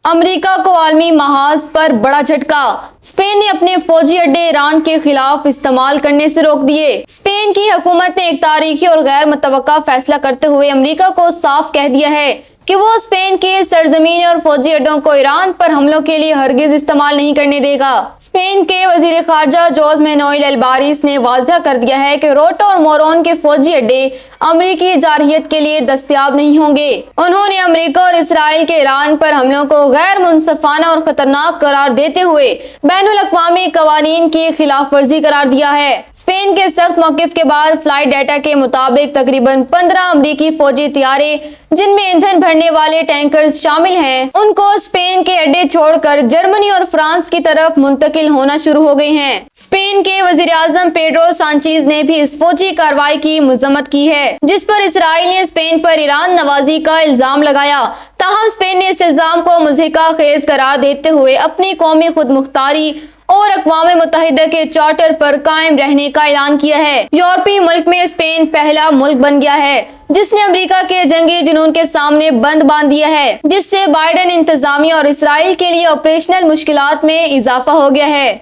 امریکہ کو عالمی محاذ پر بڑا جھٹکا، اسپین نے اپنے فوجی اڈے ایران کے خلاف استعمال کرنے سے روک دیے۔ اسپین کی حکومت نے ایک تاریخی اور غیر متوقع فیصلہ کرتے ہوئے امریکہ کو صاف کہہ دیا ہے کہ وہ اسپین کی سرزمین اور فوجی اڈوں کو ایران پر حملوں کے لیے ہرگز استعمال نہیں کرنے دے گا۔ اسپین کے وزیر خارجہ جوز مینوئل الباریس نے واضح کر دیا ہے کہ روٹو اور مورون کے فوجی اڈے امریکی جارحیت کے لیے دستیاب نہیں ہوں گے۔ انہوں نے امریکہ اور اسرائیل کے ایران پر حملوں کو غیر منصفانہ اور خطرناک قرار دیتے ہوئے بین الاقوامی قوانین کی خلاف ورزی قرار دیا ہے۔ اسپین کے سخت موقف کے بعد فلائٹ ڈیٹا کے مطابق تقریباً 15 امریکی فوجی طیارے، جن میں ایندھن بھرنے والے ٹینکرز شامل ہیں، ان کو اسپین کے اڈے چھوڑ کر جرمنی اور فرانس کی طرف منتقل ہونا شروع ہو گئے ہیں۔ اسپین کے وزیر اعظم پیڈرو سانچیز نے بھی اس فوجی کارروائی کی مذمت کی ہے، جس پر اسرائیل نے اسپین پر ایران نوازی کا الزام لگایا۔ تاہم اسپین نے اس الزام کو مضحکہ خیز قرار دیتے ہوئے اپنی قومی خود مختاری اور اقوام متحدہ کے چارٹر پر قائم رہنے کا اعلان کیا ہے۔ یورپی ملک میں اسپین پہلا ملک بن گیا ہے جس نے امریکہ کے جنگی جنون کے سامنے بند باندھ دیا ہے، جس سے بائیڈن انتظامیہ اور اسرائیل کے لیے آپریشنل مشکلات میں اضافہ ہو گیا ہے۔